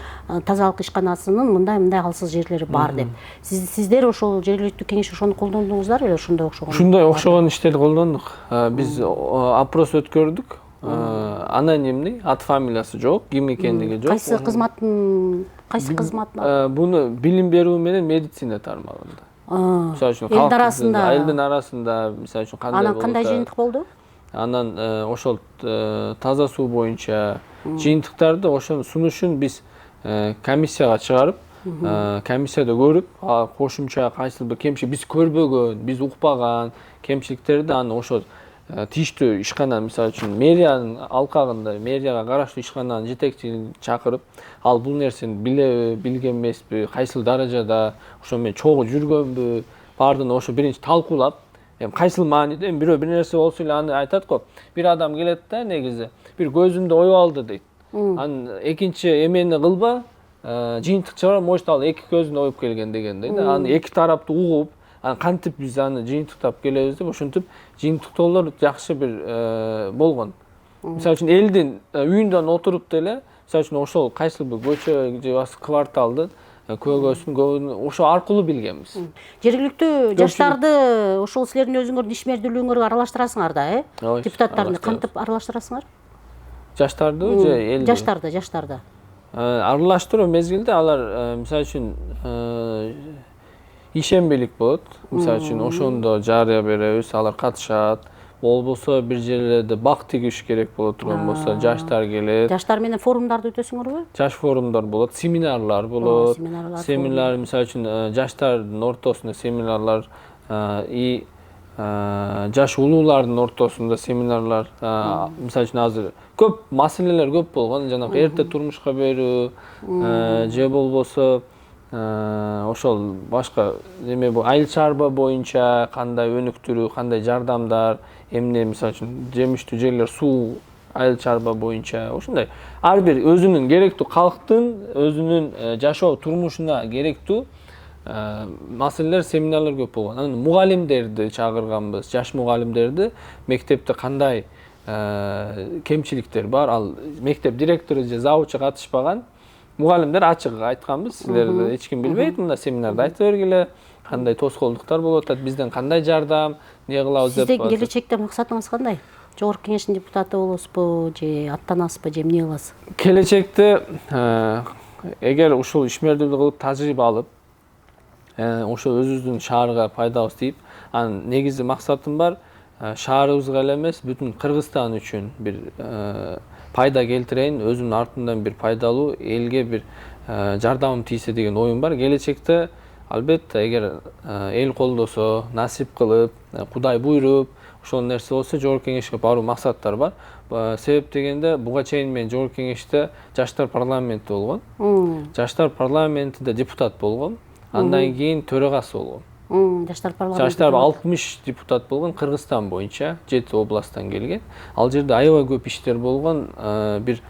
тазалык ишканасынын мындай калсыз жерлери бар деп. Сиздер ошол жергиликтүү кеңеш ошону колдондуңуздар эле ошондой окшогон? Ушундай окшогон иштерди колдондук. Биз опрос өткөрдүк. Анонимный, ат фамилиясы жок, ким экендиги жок. Кайсы кызмат? Буну билим берүү менен медицина тармагында. Мисалы үчүн элдин арасында мисалы үчүн кандай болот? Анан кандай жыйынтык болду? Анан ошол таза суу боюнча жыйынтыктарды ошону сунушун биз комиссияга чыгарып, комиссияда көрүп, кошумча кайсыл бир кемчилик биз көрбөгөн, биз укпаган кемчиликтерди аны ошол тийиштүү ишкана, мисалы үчүн мэриянын алкагында, мэрияга караштуу ишкананын жетекчисин чакырып, ал бул нерсени билеби, билген эмеспи, кайсыл даражада, ошо менен чогуу жүргөнбү, баардыгын ошо биринчи талкуулап, кайсыл мааниде, бирөө бир нерсе болсо эле аны айтат го. Бир адам келет да, негизи, бир көзүмдү оюп алды дейт. Анан экинчи эмени кылба, жыйынтык чыгарып, может ал эки көзүн оюп келген дегендей да. Аны эки тарапты угуп, анан кантип биз аны жыйынтыктап келебиз деп ошентип жыйынтыктоолор жакшы бир болгон. Мисалы үчүн элдин үйүндөн отуруп деле, мисалы үчүн ошол кайсыл бир көчө же кварталдын көйгөйсүн ошо аркылуу билгенбиз. Жергиликтүү жаштарды ошол силердин өзүңөрдүн ишмердүүлүгүңөргө аралаштырасыңар да, депутаттарды кантип аралаштырасыңар? Жаштарды же элди? Жаштарды. Аралаштыруу мезгилде алар мисалы үчүн ишенбелик болот. Мисалы үчүн ошондо жарыя беребиз, алар катышат. Болбосо бир жерлерде бак тигиш керек боло турган болсо, жаштар келет. Жаштар менен форумдарды өтөсүңөрбү? Жаш форумдар болот, семинарлар болот. Семинар, мисалы үчүн жаштардын ортосунда семинарлар и жаш улуулардын ортосунда семинарлар. Мисалы үчүн азыр көп маселелер көп болгон, жанагы эрте турмушка берүү же болбосо ошол башка эме айыл чарба боюнча кандай өнүктүрүү, кандай жардамдар, эмне мисалы үчүн жемиштүү жерлер, суу, айыл чарба боюнча ушундай ар бир өзүнүн керектүү калктын өзүнүн жашоо турмушуна керектүү маселелер, семинарлар көп болгон. Анан мугалимдерди чакырганбыз, жаш мугалимдерди, мектепте кандай кемчиликтер бар, ал мектеп директору же завучу катышпаган мугалимдер ачык айтканбыз, силерди эч ким билбейт, мында семинарда айтып бергиле, кандай тоскоолдуктар болуп атат, бизден кандай жардам, эмне кылабыз деп. Сиздин келечекте максатыңыз кандай? Жогорку кеңештин депутаты болосузбу же аттанасызбы же эмне кыласыз? Келечекте эгер ушул ишмердүүлүк кылып тажрыйба алып, ошо өзүбүздүн шаарга пайдабыз тийип, анын негизи максатым бар, шаарыбызга эле эмес, бүтүн Кыргызстан үчүн бир пайда келтирейин, өзүмдүн артымдан бир пайдалуу элге бир жардамым тийсе деген оюм бар. Келечекте албетте эгер эл колдосо, насип кылып, Кудай буйруп, ошол нерсе болсо жогорку кеңешке баруу максаттар бар. Себеп дегенде буга чейин мен жогорку кеңеште жаштар парламенти болгон. Жаштар парламентинде депутат болгом. Андан кийин төрагасы болгом. Жаштар парламенти. Жаштар 60 депутат болгон Кыргызстан боюнча, 7 областтан келген. Ал жерде аябай көп иштер болгон, бир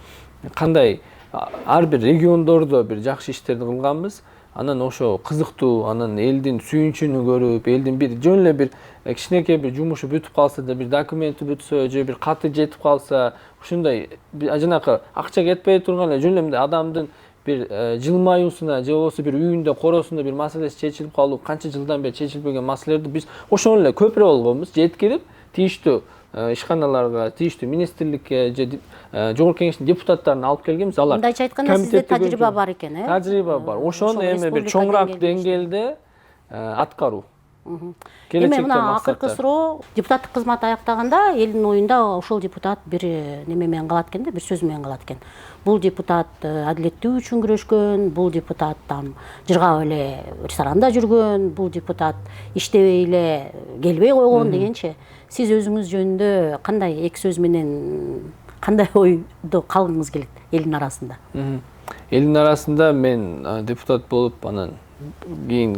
кандай ар бир региондордо бир жакшы иштерди кылганбыз. Анан ошо кызыктуу, анан элдин сүйүнчүнү көрүп, элдин бир жөн эле бир кичинекей бир жумушу бүтүп калса да, бир документи бүтсө же бир каты жетип калса, ушундай жанакы акча кетпей турган эле жөн эле адамдын бир жылмаюусуна же болбосо бир үйүндө коросунда бир маселеси чечилип калуу, канча жылдан бери чечилбеген маселелерди биз ошону эле көпүрө болгонбуз, жеткирип тийиштүү ишканаларга, тийиштүү министрликке же жогорку кеңештин депутаттарын алып келгенбиз. Алар мындайча айтканда сизде тажрыйба бар экен, Тажрыйба бар. Ошону эми бир чоңураак деңгээлде аткаруу. Эми мына акыркы суроо, депутаттык кызмат аяктаганда элдин оюнда ошол депутат бир неме менен калат экен да, бир сөз менен калат экен. Бул депутат адилеттүү үчүн күрөшкөн, бул депутат там жыргап эле ресторанда жүргөн, бул депутат иштебей эле келбей койгон дегенчи. Сиз өзүңүз жөнүндө кандай эки сөз менен кандай ойдо калгыңыз келет элдин арасында? Элдин арасында мен депутат болуп, анан кийин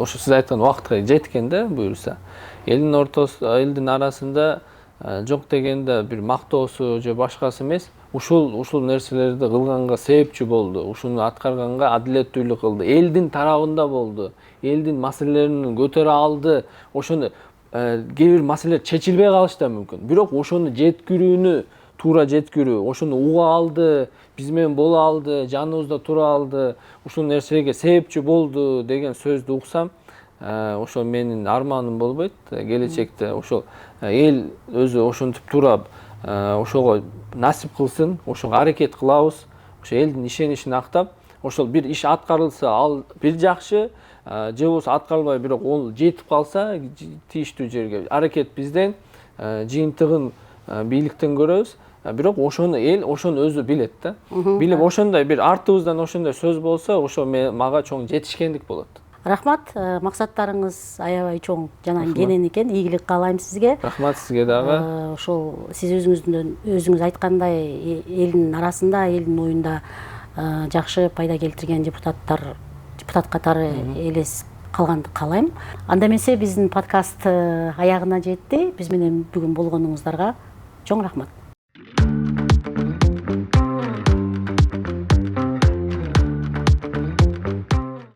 ошо сиз айткан убакытка жеткен да буюрса. Элдин арасында жок дегенде бир мактоосу же башкасы эмес, ушул нерселерди кылганга себепчи болду, ушуну аткарганга адилеттүүлүк кылды, элдин тарабында болду, элдин маселелерин көтөрө алды. Ошону кээ бир маселелер чечилбей калышы да мүмкүн, бирок ошону жеткирүүнү, туура жеткирүү, ошону уга алды, биз менен боло алды, жаныбызда тура алды, ушул нерсеге себепчи болду деген сөздү уксам, ошол менин арманым болбойт келечекте. Ошол эл өзү ошентип турап, ошого насип кылсын, ошого аракет кылабыз, ошо элдин ишеничин актап, ошол бир иш аткарылса ал бир жакшы, же болбосо аткарылбай бирок ол жетип калса тийиштүү жерге, аракет бизден, жыйынтыгын бийликтен көрөбүз. Бирок ошону эл ошону өзү билет да. Билип ошондой бир артыбыздан ошондой сөз болсо, ошо мага чоң жетишкендик болот. Рахмат, максаттарыңыз аябай чоң жана кенен экен. Ийгилик каалайм сизге. Рахмат сизге дагы. Ошол сиз өзүңүз айткандай элдин арасында, элдин оюнда жакшы пайда келтирген депутат катары элес калганды каалайм. Анда эмесе биздин подкаст аягына жетти. Биз менен бүгүн болгонуңуздарга чоң рахмат.